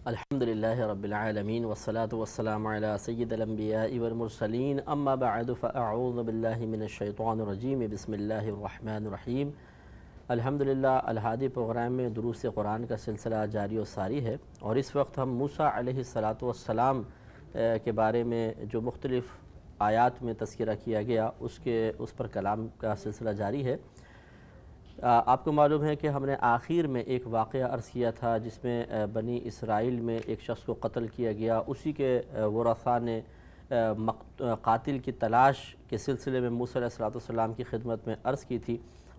الحمدللہ رب العالمین والصلاة والسلام علی سید الانبیاء والمرسلین اما بعد فاعوذ باللہ من الشیطان الرجیم بسم اللہ الرحمن الرحیم۔ الحمدللہ الہادی پروگرام میں دروس قرآن کا سلسلہ جاری و ساری ہے، اور اس وقت ہم موسیٰ علیہ السلام کے بارے میں جو مختلف آیات میں تذکرہ کیا گیا اس پر کلام کا سلسلہ جاری ہے۔ آپ کو معلوم ہے کہ ہم نے آخر میں ایک واقعہ عرض کیا تھا جس میں بنی اسرائیل میں ایک شخص کو قتل کیا گیا، اسی کے ورثاء نے قاتل کی تلاش کے سلسلے میں موسیٰ علیہ السلام کی خدمت میں عرض کی تھی،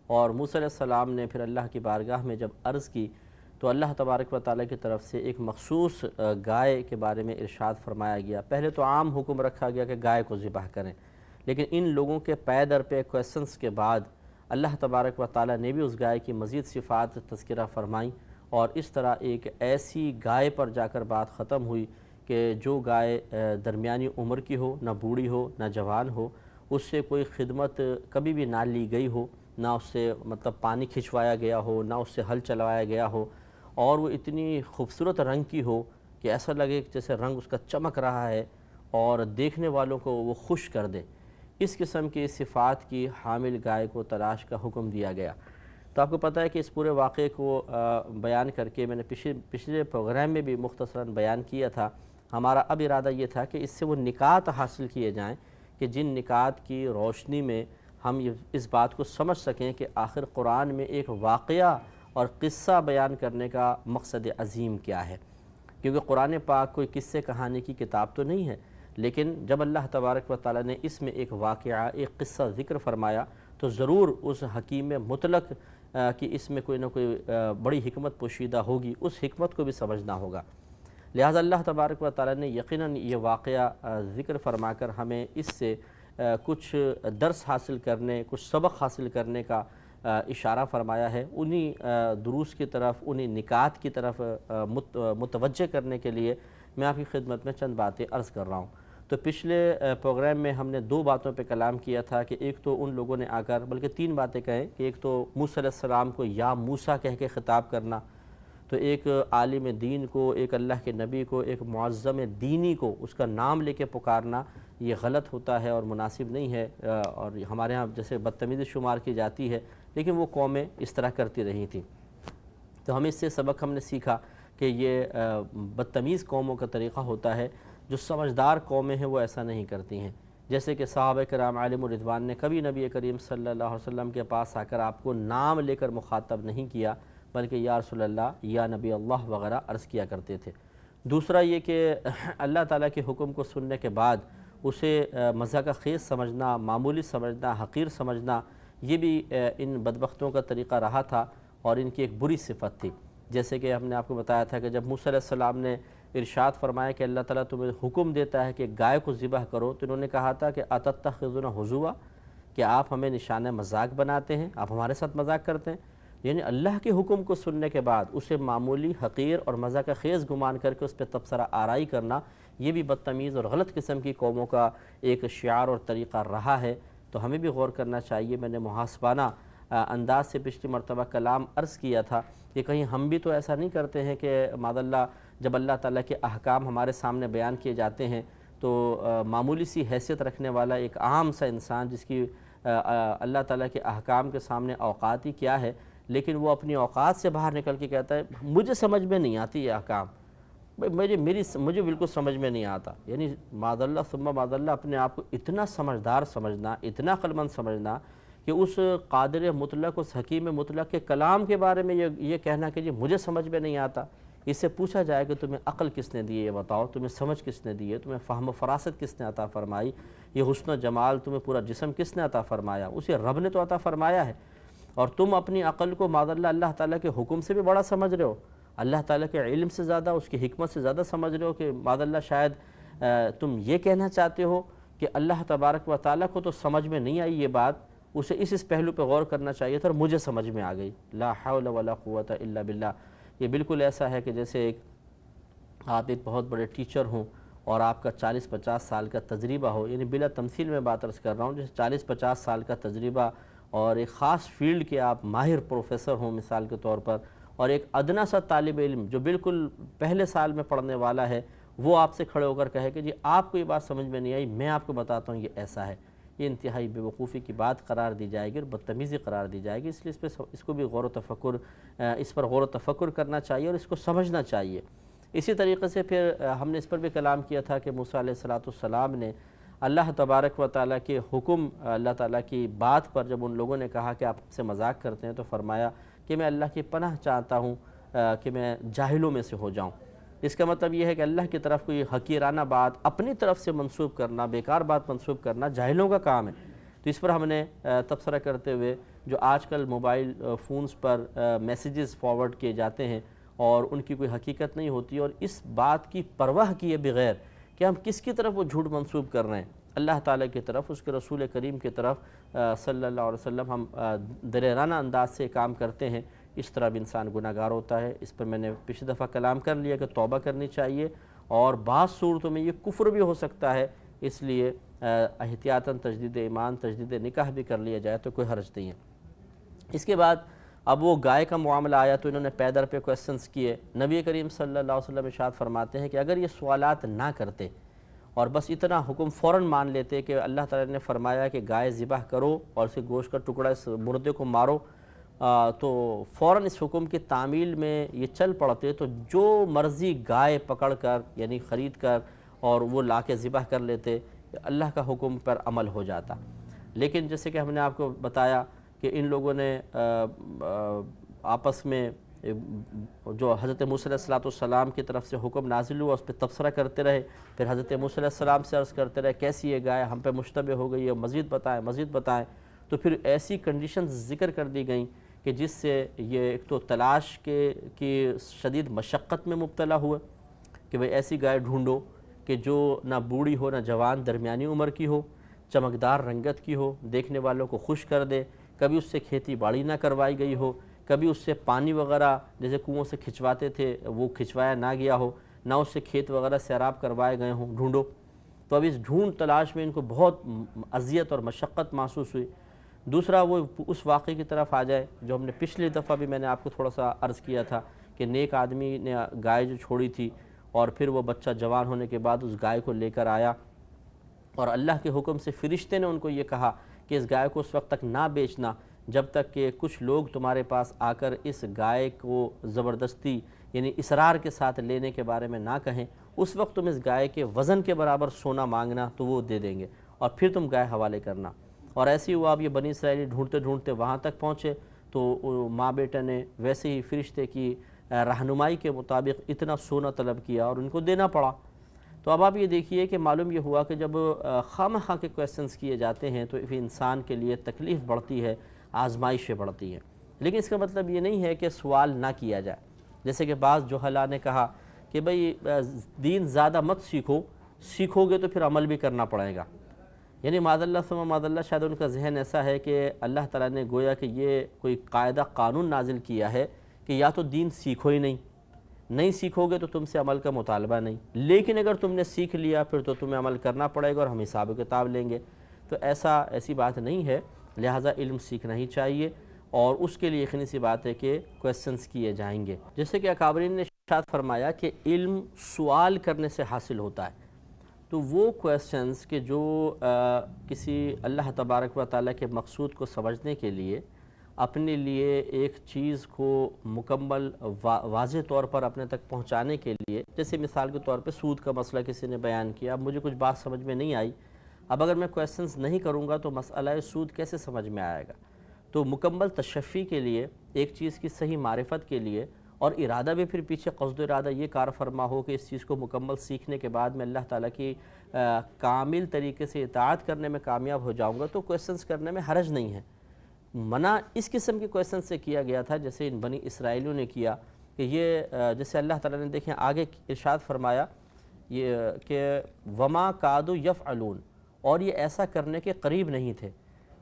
اور موسیٰ علیہ السلام نے پھر اللہ کی بارگاہ میں جب عرض کی تو اللہ تبارک و تعالیٰ کی طرف سے ایک مخصوص گائے کے بارے میں ارشاد فرمایا گیا۔ پہلے تو عام حکم رکھا گیا کہ گائے کو ذبح کریں، لیکن ان لوگوں کے پے در پہ کویسچنس کے بعد اللہ تبارک و تعالیٰ نے بھی اس گائے کی مزید صفات تذکرہ فرمائیں، اور اس طرح ایک ایسی گائے پر جا کر بات ختم ہوئی کہ جو گائے درمیانی عمر کی ہو، نہ بوڑھی ہو نہ جوان ہو، اس سے کوئی خدمت کبھی بھی نہ لی گئی ہو، نہ اس سے پانی کھنچوایا گیا ہو، نہ اس سے ہل چلوایا گیا ہو، اور وہ اتنی خوبصورت رنگ کی ہو کہ ایسا لگے کہ جیسے رنگ اس کا چمک رہا ہے اور دیکھنے والوں کو وہ خوش کر دے۔ اس قسم کی صفات کی حامل گائے کو تلاش کا حکم دیا گیا۔ تو آپ کو پتہ ہے کہ اس پورے واقعے کو بیان کر کے میں نے پچھلے پروگرام میں بھی مختصراً بیان کیا تھا۔ ہمارا اب ارادہ یہ تھا کہ اس سے وہ نکات حاصل کیے جائیں کہ جن نکات کی روشنی میں ہم اس بات کو سمجھ سکیں کہ آخر قرآن میں ایک واقعہ اور قصہ بیان کرنے کا مقصد عظیم کیا ہے، کیونکہ قرآن پاک کوئی قصے کہانی کی کتاب تو نہیں ہے، لیکن جب اللہ تبارک و تعالیٰ نے اس میں ایک واقعہ ایک قصہ ذکر فرمایا تو ضرور اس حکیم مطلق کی اس میں کوئی نہ کوئی بڑی حکمت پوشیدہ ہوگی، اس حکمت کو بھی سمجھنا ہوگا۔ لہٰذا اللہ تبارک و تعالیٰ نے یقیناً یہ واقعہ ذکر فرما کر ہمیں اس سے کچھ درس حاصل کرنے، کچھ سبق حاصل کرنے کا اشارہ فرمایا ہے۔ انہی دروس کی طرف، انہی نکات کی طرف متوجہ کرنے کے لیے میں آپ کی خدمت میں چند باتیں عرض کر رہا ہوں۔ تو پچھلے پروگرام میں ہم نے دو باتوں پہ کلام کیا تھا کہ ایک تو ان لوگوں نے آ کر، بلکہ تین باتیں کہیں کہ ایک تو موسیٰ علیہ السلام کو یا موسیٰ کہہ کے خطاب کرنا، تو ایک عالم دین کو، ایک اللہ کے نبی کو، ایک معظم دینی کو اس کا نام لے کے پکارنا یہ غلط ہوتا ہے اور مناسب نہیں ہے، اور ہمارے ہاں جیسے بدتمیزی شمار کی جاتی ہے، لیکن وہ قومیں اس طرح کرتی رہی تھیں۔ تو ہمیں اس سے سبق ہم نے سیکھا کہ یہ بدتمیز قوموں کا طریقہ ہوتا ہے، جو سمجھدار قومیں ہیں وہ ایسا نہیں کرتی ہیں۔ جیسے کہ صحابہ کرام علیہم الرضوان نے کبھی نبی کریم صلی اللہ علیہ وسلم کے پاس آ کر آپ کو نام لے کر مخاطب نہیں کیا، بلکہ یا رسول اللہ، یا نبی اللہ وغیرہ عرض کیا کرتے تھے۔ دوسرا یہ کہ اللہ تعالیٰ کے حکم کو سننے کے بعد اسے مزہ کا خیز سمجھنا، معمولی سمجھنا، حقیر سمجھنا، یہ بھی ان بدبختوں کا طریقہ رہا تھا اور ان کی ایک بری صفت تھی۔ جیسے کہ ہم نے آپ کو بتایا تھا کہ جب موسیٰ علیہ السلام نے ارشاد فرمایا کہ اللہ تعالیٰ تمہیں حکم دیتا ہے کہ گائے کو ذبح کرو، تو انہوں نے کہا تھا کہ اتتخذون ہزوا، کہ آپ ہمیں نشانہ مذاق بناتے ہیں، آپ ہمارے ساتھ مذاق کرتے ہیں۔ یعنی اللہ کے حکم کو سننے کے بعد اسے معمولی، حقیر اور مزہ کا خیز گمان کر کے اس پہ تبصرہ آرائی کرنا، یہ بھی بدتمیز اور غلط قسم کی قوموں کا ایک شعار اور طریقہ رہا ہے۔ تو ہمیں بھی غور کرنا چاہیے۔ میں نے محاسبانہ انداز سے پچھلی مرتبہ کلام عرض کیا تھا کہ کہیں ہم بھی تو ایسا نہیں کرتے ہیں کہ معاذ اللہ جب اللہ تعالیٰ کے احکام ہمارے سامنے بیان کیے جاتے ہیں تو معمولی سی حیثیت رکھنے والا ایک عام سا انسان جس کی اللہ تعالیٰ کے احکام کے سامنے اوقات ہی کیا ہے، لیکن وہ اپنی اوقات سے باہر نکل کے کہتا ہے مجھے سمجھ میں نہیں آتی یہ احکام، مجھے بالکل سمجھ میں نہیں آتا۔ یعنی معاذ اللہ ثم معاذ اللہ اپنے آپ کو اتنا سمجھدار سمجھنا، اتنا عقلمند سمجھنا کہ اس قادر مطلق، اس حکیم مطلق کے کلام کے بارے میں یہ کہنا کہ مجھے سمجھ میں نہیں آتا۔ اس سے پوچھا جائے کہ تمہیں عقل کس نے دی ہے، یہ بتاؤ، تمہیں سمجھ کس نے دی ہے، تمہیں فہم و فراست کس نے عطا فرمائی، یہ حسن و جمال، تمہیں پورا جسم کس نے عطا فرمایا؟ اسے رب نے تو عطا فرمایا ہے، اور تم اپنی عقل کو معاذ اللہ اللہ تعالیٰ کے حکم سے بھی بڑا سمجھ رہے ہو، اللہ تعالیٰ کے علم سے زیادہ، اس کی حکمت سے زیادہ سمجھ رہے ہو، کہ معاذ اللہ شاید تم یہ کہنا چاہتے ہو کہ اللہ تبارک و تعالیٰ کو تو سمجھ میں نہیں آئی یہ بات، اسے اس پہلو پہ غور کرنا چاہیے تھا اور مجھے سمجھ میں آ گئی۔ لا حول ولا قوت الا باللہ۔ یہ بالکل ایسا ہے کہ جیسے آپ ایک بہت بڑے ٹیچر ہوں اور آپ کا 40-50 سال کا تجربہ ہو، یعنی بلا تمثیل میں بات عرض کر رہا ہوں، جیسے 40-50 سال کا تجربہ اور ایک خاص فیلڈ کے آپ ماہر پروفیسر ہوں مثال کے طور پر، اور ایک ادنا سا طالب علم جو بالکل پہلے سال میں پڑھنے والا ہے وہ آپ سے کھڑے ہو کر کہے کہ جی آپ کو یہ بات سمجھ میں نہیں آئی، میں آپ کو بتاتا ہوں یہ ایسا ہے، یہ انتہائی بے وقوفی کی بات قرار دی جائے گی اور بدتمیزی قرار دی جائے گی۔ اس لیے اس کو بھی اس پر غور و تفکر کرنا چاہیے اور اس کو سمجھنا چاہیے۔ اسی طریقے سے پھر ہم نے اس پر بھی کلام کیا تھا کہ موسیٰ علیہ السلام نے اللہ تبارک و تعالیٰ کے حکم، اللہ تعالیٰ کی بات پر جب ان لوگوں نے کہا کہ آپ سے مذاق کرتے ہیں تو فرمایا کہ میں اللہ کی پناہ چاہتا ہوں کہ میں جاہلوں میں سے ہو جاؤں۔ اس کا مطلب یہ ہے کہ اللہ کی طرف کوئی حقیرانہ بات اپنی طرف سے منسوب کرنا، بیکار بات منسوب کرنا جاہلوں کا کام ہے۔ تو اس پر ہم نے تبصرہ کرتے ہوئے جو آج کل موبائل فونز پر میسیجز فارورڈ کیے جاتے ہیں اور ان کی کوئی حقیقت نہیں ہوتی، اور اس بات کی پرواہ کیے بغیر کہ ہم کس کی طرف وہ جھوٹ منسوب کر رہے ہیں، اللہ تعالیٰ کی طرف، اس کے رسول کریم کی طرف صلی اللہ علیہ وسلم، ہم دلیرانہ انداز سے کام کرتے ہیں، اس طرح بھی انسان گناہ گار ہوتا ہے۔ اس پر میں نے پچھلی دفعہ کلام کر لیا کہ توبہ کرنی چاہیے، اور بعض صورتوں میں یہ کفر بھی ہو سکتا ہے، اس لیے احتیاطاً تجدید ایمان، تجدید نکاح بھی کر لیا جائے تو کوئی حرج نہیں ہے۔ اس کے بعد اب وہ گائے کا معاملہ آیا تو انہوں نے پے در پہ کویسچنز کیے۔ نبی کریم صلی اللہ علیہ وسلم ارشاد فرماتے ہیں کہ اگر یہ سوالات نہ کرتے اور بس اتنا حکم فوراً مان لیتے کہ اللہ تعالیٰ نے فرمایا کہ گائے ذبح کرو اور اس کے گوشت کا ٹکڑا اس مردے کو مارو، تو فوراً اس حکم کی تعمیل میں یہ چل پڑتے تو جو مرضی گائے پکڑ کر یعنی خرید کر اور وہ لا کے ذبح کر لیتے، اللہ کا حکم پر عمل ہو جاتا۔ لیکن جیسے کہ ہم نے آپ کو بتایا کہ ان لوگوں نے آپس میں جو حضرت موسیٰ علیہ السلام کی طرف سے حکم نازل ہوا اس پہ تبصرہ کرتے رہے، پھر حضرت موسیٰ علیہ السلام سے عرض کرتے رہے کیسی یہ گائے ہم پہ مشتبہ ہو گئی ہے، مزید بتائیں مزید بتائیں، تو پھر ایسی کنڈیشنز ذکر کر دی گئیں کہ جس سے یہ ایک تو تلاش کی شدید مشقت میں مبتلا ہوئے کہ بھئی ایسی گائے ڈھونڈو کہ جو نہ بوڑھی ہو نہ جوان، درمیانی عمر کی ہو، چمکدار رنگت کی ہو، دیکھنے والوں کو خوش کر دے، کبھی اس سے کھیتی باڑی نہ کروائی گئی ہو، کبھی اس سے پانی وغیرہ جیسے کنووں سے کھنچواتے تھے وہ کھنچوایا نہ گیا ہو، نہ اس سے کھیت وغیرہ سیراب کروائے گئے ہوں، ڈھونڈو۔ تو اب اس ڈھونڈ تلاش میں ان کو بہت اذیت اور مشقت محسوس ہوئی۔ دوسرا وہ اس واقعے کی طرف آ جائے جو ہم نے پچھلی دفعہ بھی میں نے آپ کو تھوڑا سا عرض کیا تھا کہ نیک آدمی نے گائے جو چھوڑی تھی اور پھر وہ بچہ جوان ہونے کے بعد اس گائے کو لے کر آیا اور اللہ کے حکم سے فرشتے نے ان کو یہ کہا کہ اس گائے کو اس وقت تک نہ بیچنا جب تک کہ کچھ لوگ تمہارے پاس آ کر اس گائے کو زبردستی یعنی اصرار کے ساتھ لینے کے بارے میں نہ کہیں، اس وقت تم اس گائے کے وزن کے برابر سونا مانگنا تو وہ دے دیں گے اور پھر تم گائے حوالے کرنا۔ اور ایسے ہی ہوا، اب یہ بنی اسرائیلی ڈھونڈتے ڈھونڈتے وہاں تک پہنچے تو ماں بیٹے نے ویسے ہی فرشتے کی رہنمائی کے مطابق اتنا سونا طلب کیا اور ان کو دینا پڑا۔ تو اب آپ یہ دیکھیے کہ معلوم یہ ہوا کہ جب خواہ خواہ کے کویسچنز کیے جاتے ہیں تو پھر انسان کے لیے تکلیف بڑھتی ہے، آزمائشیں بڑھتی ہیں، لیکن اس کا مطلب یہ نہیں ہے کہ سوال نہ کیا جائے۔ جیسے کہ بعض جہلاء نے کہا کہ بھئی دین زیادہ مت سیکھو گے تو پھر عمل بھی کرنا پڑے گا، یعنی معاذ اللہ ثم معاذ اللہ شاید ان کا ذہن ایسا ہے کہ اللہ تعالیٰ نے گویا کہ یہ کوئی قاعدہ قانون نازل کیا ہے کہ یا تو دین سیکھو ہی نہیں سیکھو گے تو تم سے عمل کا مطالبہ نہیں، لیکن اگر تم نے سیکھ لیا پھر تو تمہیں عمل کرنا پڑے گا اور ہم حساب و کتاب لیں گے۔ تو ایسی بات نہیں ہے، لہٰذا علم سیکھنا ہی چاہیے اور اس کے لیے یقینی سی بات ہے کہ کویسچنز کیے جائیں گے۔ جیسے کہ اکابرین نے ارشاد فرمایا کہ علم سوال کرنے سے حاصل ہوتا ہے، تو وہ کویسچنز کہ جو کسی اللہ تبارک و تعالیٰ کے مقصود کو سمجھنے کے لیے اپنے لیے ایک چیز کو مکمل واضح طور پر اپنے تک پہنچانے کے لیے، جیسے مثال کے طور پہ سود کا مسئلہ کسی نے بیان کیا، اب مجھے کچھ بات سمجھ میں نہیں آئی، اب اگر میں کویسچنز نہیں کروں گا تو مسئلہ سود کیسے سمجھ میں آئے گا؟ تو مکمل تشفی کے لیے، ایک چیز کی صحیح معرفت کے لیے اور ارادہ بھی پھر پیچھے قصد و ارادہ یہ کار فرما ہو کہ اس چیز کو مکمل سیکھنے کے بعد میں اللہ تعالیٰ کی کامل طریقے سے اطاعت کرنے میں کامیاب ہو جاؤں گا، تو کویسچنز کرنے میں حرج نہیں ہے۔ منع اس قسم کے کویسچن سے کیا گیا تھا جیسے ان بنی اسرائیلیوں نے کیا کہ یہ جیسے اللہ تعالیٰ نے دیکھیں آگے ارشاد فرمایا یہ کہ وما کادو یفعلون، اور یہ ایسا کرنے کے قریب نہیں تھے،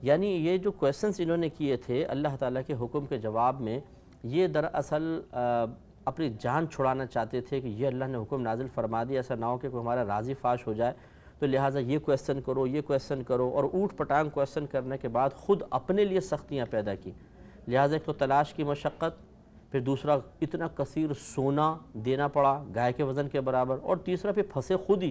یعنی یہ جو کویسچنز انہوں نے کیے تھے اللہ تعالیٰ کے حکم کے جواب میں، یہ دراصل اپنی جان چھڑانا چاہتے تھے کہ یہ اللہ نے حکم نازل فرما دیا، ایسا نہ ہو کہ کوئی ہمارا راضی فاش ہو جائے، تو لہٰذا یہ کویسچن کرو اور اوٹ پٹانگ کویسچن کرنے کے بعد خود اپنے لیے سختیاں پیدا کی۔ لہٰذا ایک تو تلاش کی مشقت، پھر دوسرا اتنا کثیر سونا دینا پڑا گائے کے وزن کے برابر، اور تیسرا پھر پھنسے خود ہی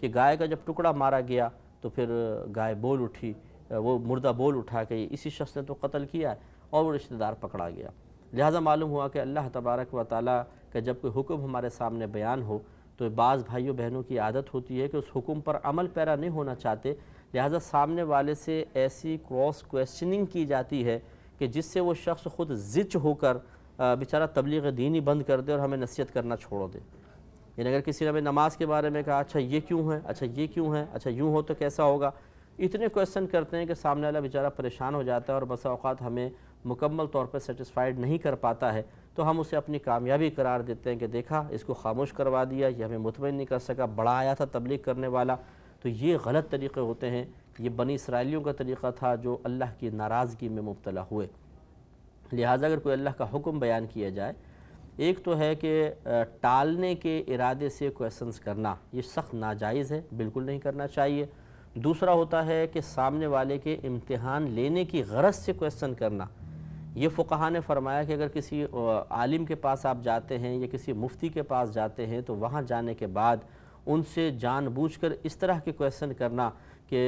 کہ گائے کا جب ٹکڑا مارا گیا تو پھر گائے بول اٹھی، وہ مردہ بول اٹھا کہ اسی شخص نے تو قتل کیا ہے، اور وہ رشتہ دار پکڑا گیا۔ لہٰذا معلوم ہوا کہ اللہ تبارک و تعالیٰ کا جب کوئی حکم ہمارے سامنے بیان ہو تو بعض بھائیوں بہنوں کی عادت ہوتی ہے کہ اس حکم پر عمل پیرا نہیں ہونا چاہتے، لہٰذا سامنے والے سے ایسی کراس کویسچننگ کی جاتی ہے کہ جس سے وہ شخص خود زچ ہو کر بیچارہ تبلیغ دین ہی بند کر دے اور ہمیں نصیحت کرنا چھوڑ دے۔ یعنی اگر کسی نے ہمیں نماز کے بارے میں کہا اچھا یہ کیوں ہے، اچھا یہ کیوں ہے، اچھا یوں ہو تو کیسا ہوگا، اتنے کویسچن کرتے ہیں کہ سامنے والا بیچارہ پریشان ہو جاتا ہے اور بسا اوقات ہمیں مکمل طور پر سیٹسفائیڈ نہیں کر پاتا ہے، تو ہم اسے اپنی کامیابی قرار دیتے ہیں کہ دیکھا اس کو خاموش کروا دیا، یہ ہمیں مطمئن نہیں کر سکا، بڑا آیا تھا تبلیغ کرنے والا۔ تو یہ غلط طریقے ہوتے ہیں، یہ بنی اسرائیلیوں کا طریقہ تھا جو اللہ کی ناراضگی میں مبتلا ہوئے۔ لہٰذا اگر کوئی اللہ کا حکم بیان کیا جائے، ایک تو ہے کہ ٹالنے کے ارادے سے کویسچنز کرنا، یہ سخت ناجائز ہے، بالکل نہیں کرنا چاہیے۔ دوسرا ہوتا ہے کہ سامنے والے کے امتحان لینے کی غرض سے کویسچن کرنا۔ یہ فقہا نے فرمایا کہ اگر کسی عالم کے پاس آپ جاتے ہیں یا کسی مفتی کے پاس جاتے ہیں تو وہاں جانے کے بعد ان سے جان بوجھ کر اس طرح کے کویسچن کرنا کہ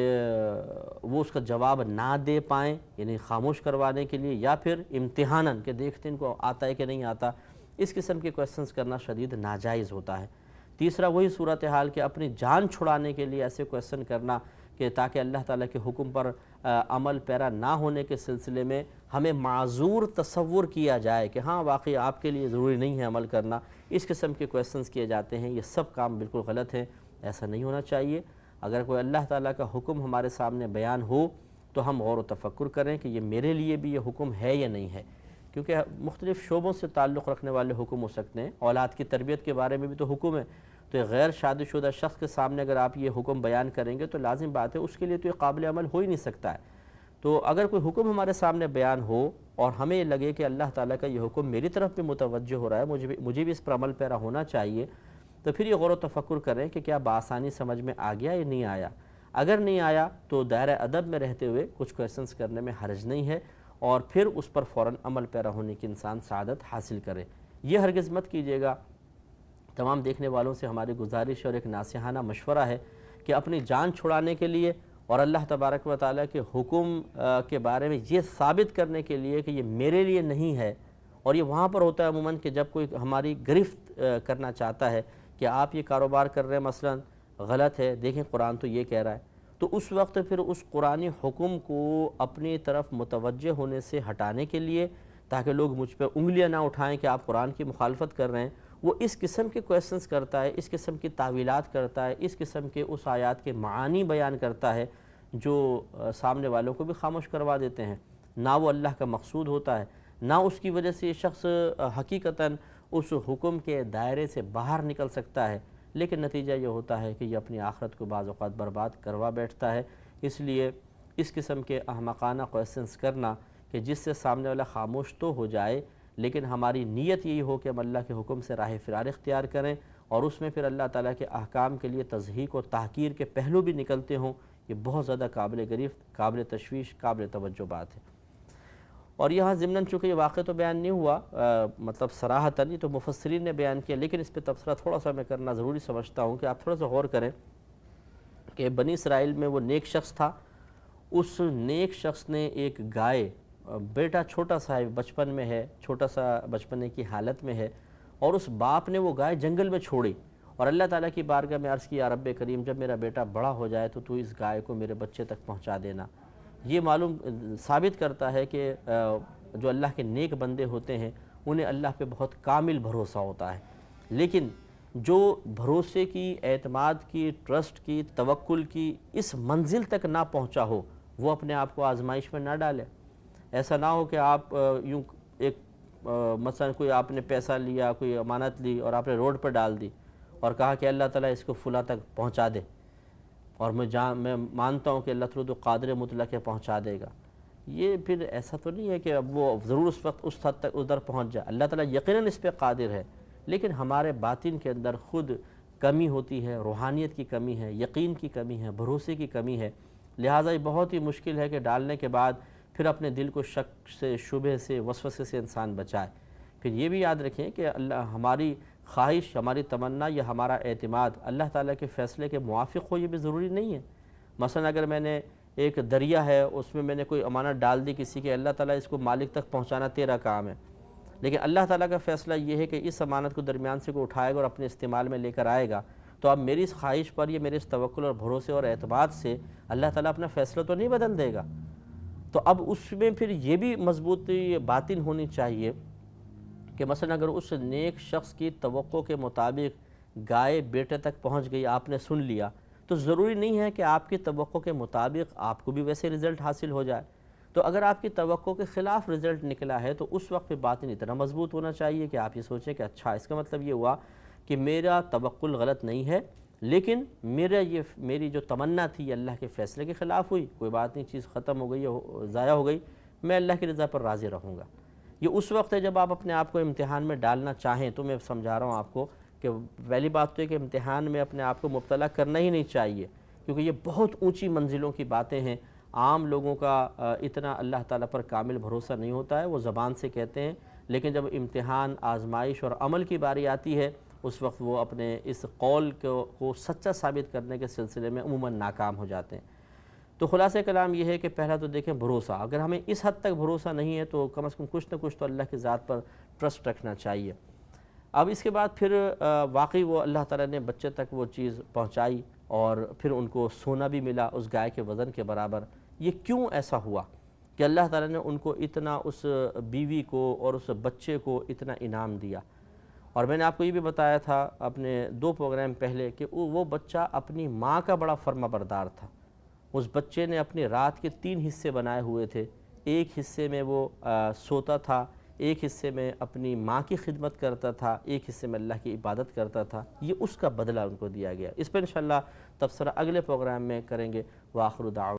وہ اس کا جواب نہ دے پائیں، یعنی خاموش کروانے کے لیے، یا پھر امتحاناً کہ دیکھتے ان کو آتا ہے کہ نہیں آتا، اس قسم کے کویسچنز کرنا شدید ناجائز ہوتا ہے۔ تیسرا وہی صورتحال کہ اپنی جان چھڑانے کے لیے ایسے کویسچن کرنا کہ تاکہ اللہ تعالیٰ کے حکم پر عمل پیرا نہ ہونے کے سلسلے میں ہمیں معذور تصور کیا جائے کہ ہاں واقعی آپ کے لیے ضروری نہیں ہے عمل کرنا، اس قسم کے کویسچنز کیے جاتے ہیں۔ یہ سب کام بالکل غلط ہیں، ایسا نہیں ہونا چاہیے۔ اگر کوئی اللہ تعالیٰ کا حکم ہمارے سامنے بیان ہو تو ہم غور و تفکر کریں کہ یہ میرے لیے بھی یہ حکم ہے یا نہیں ہے، کیونکہ مختلف شعبوں سے تعلق رکھنے والے حکم ہو سکتے ہیں۔ اولاد کی تربیت کے بارے میں بھی تو حکم ہے، تو ایک غیر شادی شدہ شخص کے سامنے اگر آپ یہ حکم بیان کریں گے تو لازم بات ہے اس کے لیے تو یہ قابل عمل ہو ہی نہیں سکتا ہے۔ تو اگر کوئی حکم ہمارے سامنے بیان ہو اور ہمیں یہ لگے کہ اللہ تعالیٰ کا یہ حکم میری طرف بھی متوجہ ہو رہا ہے، مجھے بھی اس پر عمل پیرا ہونا چاہیے، تو پھر یہ غور و تفکر کریں کہ کیا بآسانی سمجھ میں آ گیا یا نہیں آیا۔ اگر نہیں آیا تو دائرہ ادب میں رہتے ہوئے کچھ کویسچنز کرنے میں حرج نہیں ہے، اور پھر اس پر فوراً عمل پیرا ہونے کی انسان سعادت حاصل کرے۔ یہ ہرگز مت کیجیے گا۔ تمام دیکھنے والوں سے ہماری گزارش اور ایک ناصحانہ مشورہ ہے کہ اپنی جان چھڑانے کے لیے اور اللہ تبارک و تعالیٰ کے حکم کے بارے میں یہ ثابت کرنے کے لیے کہ یہ میرے لیے نہیں ہے، اور یہ وہاں پر ہوتا ہے عموماً کہ جب کوئی ہماری گرفت کرنا چاہتا ہے کہ آپ یہ کاروبار کر رہے ہیں مثلاً غلط ہے، دیکھیں قرآن تو یہ کہہ رہا ہے، تو اس وقت پھر اس قرآنی حکم کو اپنی طرف متوجہ ہونے سے ہٹانے کے لیے، تاکہ لوگ مجھ پہ انگلیاں نہ اٹھائیں کہ آپ قرآن کی مخالفت کر رہے ہیں، وہ اس قسم کے کویسچنز کرتا ہے، اس قسم کی تعویلات کرتا ہے، اس قسم کے اس آیات کے معانی بیان کرتا ہے جو سامنے والوں کو بھی خاموش کروا دیتے ہیں۔ نہ وہ اللہ کا مقصود ہوتا ہے، نہ اس کی وجہ سے یہ شخص حقیقتاً اس حکم کے دائرے سے باہر نکل سکتا ہے، لیکن نتیجہ یہ ہوتا ہے کہ یہ اپنی آخرت کو بعض اوقات برباد کروا بیٹھتا ہے۔ اس لیے اس قسم کے احمقانہ کویسچنز کرنا کہ جس سے سامنے والا خاموش تو ہو جائے، لیکن ہماری نیت یہی ہو کہ ہم اللہ کے حکم سے راہ فرار اختیار کریں اور اس میں پھر اللہ تعالیٰ کے احکام کے لیے تضحیق و تحقیر کے پہلو بھی نکلتے ہوں، یہ بہت زیادہ قابل گرفت، قابل تشویش، قابل توجہ بات ہے۔ اور یہاں ضمناً چونکہ یہ واقعہ تو بیان نہیں ہوا مطلب صراحتاً، یہ تو مفسرین نے بیان کیا، لیکن اس پہ تبصرہ تھوڑا سا میں کرنا ضروری سمجھتا ہوں کہ آپ تھوڑا سا غور کریں کہ بنی اسرائیل میں وہ نیک شخص تھا، اس نیک شخص نے ایک گائے، بیٹا چھوٹا سا ہے، بچپن میں ہے، چھوٹا سا بچپنے کی حالت میں ہے، اور اس باپ نے وہ گائے جنگل میں چھوڑی اور اللہ تعالیٰ کی بارگاہ میں عرض کیا، رب کریم جب میرا بیٹا بڑا ہو جائے تو اس گائے کو میرے بچے تک پہنچا دینا۔ یہ معلوم ثابت کرتا ہے کہ جو اللہ کے نیک بندے ہوتے ہیں انہیں اللہ پہ بہت کامل بھروسہ ہوتا ہے، لیکن جو بھروسے کی، اعتماد کی، ٹرسٹ کی، توکل کی اس منزل تک نہ پہنچا ہو وہ اپنے آپ کو آزمائش میں نہ ڈالے۔ ایسا نہ ہو کہ آپ یوں ایک مثلا کوئی آپ نے پیسہ لیا، کوئی امانت لی اور آپ نے روڈ پر ڈال دی اور کہا کہ اللہ تعالیٰ اس کو فلاں تک پہنچا دے، اور میں مانتا ہوں کہ اللہ تعالیٰ تو قادر مطلق ہے پہنچا دے گا۔ یہ پھر ایسا تو نہیں ہے کہ اب وہ ضرور اس وقت اس حد تک ادھر پہنچ جائے، اللہ تعالیٰ یقیناً اس پہ قادر ہے، لیکن ہمارے باطن کے اندر خود کمی ہوتی ہے، روحانیت کی کمی ہے، یقین کی کمی ہے، بھروسے کی کمی ہے، لہٰذا یہ بہت ہی مشکل ہے کہ ڈالنے کے بعد پھر اپنے دل کو شک سے، شبہ سے، وسوسے سے انسان بچائے، پھر یہ بھی یاد رکھیں کہ ہماری خواہش، ہماری تمنا یا ہمارا اعتماد اللہ تعالیٰ کے فیصلے کے موافق ہو، یہ بھی ضروری نہیں ہے۔ مثلا اگر میں نے ایک دریا ہے، اس میں نے کوئی امانت ڈال دی کسی کے، اللہ تعالیٰ اس کو مالک تک پہنچانا تیرا کام ہے، لیکن اللہ تعالیٰ کا فیصلہ یہ ہے کہ اس امانت کو درمیان سے کوئی اٹھائے گا اور اپنے استعمال میں لے کر آئے گا، تو اب میری اس خواہش پر یا میرے اس توکل اور بھروسے اور اعتماد سے اللہ تعالیٰ اپنا فیصلہ تو نہیں بدل دے گا۔ تو اب اس میں پھر یہ بھی مضبوطی باطن ہونی چاہیے کہ مثلا اگر اس نیک شخص کی توقع کے مطابق گائے بیٹے تک پہنچ گئی، آپ نے سن لیا، تو ضروری نہیں ہے کہ آپ کی توقع کے مطابق آپ کو بھی ویسے رزلٹ حاصل ہو جائے۔ تو اگر آپ کی توقع کے خلاف رزلٹ نکلا ہے تو اس وقت پہ باطن اتنا مضبوط ہونا چاہیے کہ آپ یہ سوچیں کہ اچھا، اس کا مطلب یہ ہوا کہ میرا توقل غلط نہیں ہے، لیکن میری جو تمنا تھی یہ اللہ کے فیصلے کے خلاف ہوئی، کوئی بات نہیں، چیز ختم ہو گئی یا ضائع ہو گئی، میں اللہ کی رضا پر راضی رہوں گا۔ یہ اس وقت ہے جب آپ اپنے آپ کو امتحان میں ڈالنا چاہیں، تو میں سمجھا رہا ہوں آپ کو کہ پہلی بات تو ہے کہ امتحان میں اپنے آپ کو مبتلا کرنا ہی نہیں چاہیے، کیونکہ یہ بہت اونچی منزلوں کی باتیں ہیں۔ عام لوگوں کا اتنا اللہ تعالیٰ پر کامل بھروسہ نہیں ہوتا ہے، وہ زبان سے کہتے ہیں، لیکن جب امتحان، آزمائش اور عمل کی باری آتی ہے، اس وقت وہ اپنے اس قول کو سچا ثابت کرنے کے سلسلے میں عموماً ناکام ہو جاتے ہیں۔ تو خلاصہ کلام یہ ہے کہ پہلا تو دیکھیں بھروسہ، اگر ہمیں اس حد تک بھروسہ نہیں ہے تو کم از کم کچھ نہ کچھ تو اللہ کی ذات پر ٹرسٹ رکھنا چاہیے۔ اب اس کے بعد پھر واقعی وہ اللہ تعالیٰ نے بچے تک وہ چیز پہنچائی اور پھر ان کو سونا بھی ملا اس گائے کے وزن کے برابر۔ یہ کیوں ایسا ہوا کہ اللہ تعالیٰ نے ان کو اتنا، اس بیوی کو اور اس بچے کو اتنا انعام دیا؟ اور میں نے آپ کو یہ بھی بتایا تھا اپنے 2 پروگرام پہلے کہ وہ بچہ اپنی ماں کا بڑا فرما بردار تھا۔ اس بچے نے اپنی رات کے 3 حصے بنائے ہوئے تھے، ایک حصے میں وہ سوتا تھا، ایک حصے میں اپنی ماں کی خدمت کرتا تھا، ایک حصے میں اللہ کی عبادت کرتا تھا۔ یہ اس کا بدلہ ان کو دیا گیا۔ اس پر انشاءاللہ تبصرہ اگلے پروگرام میں کریں گے۔ وآخر دعوانا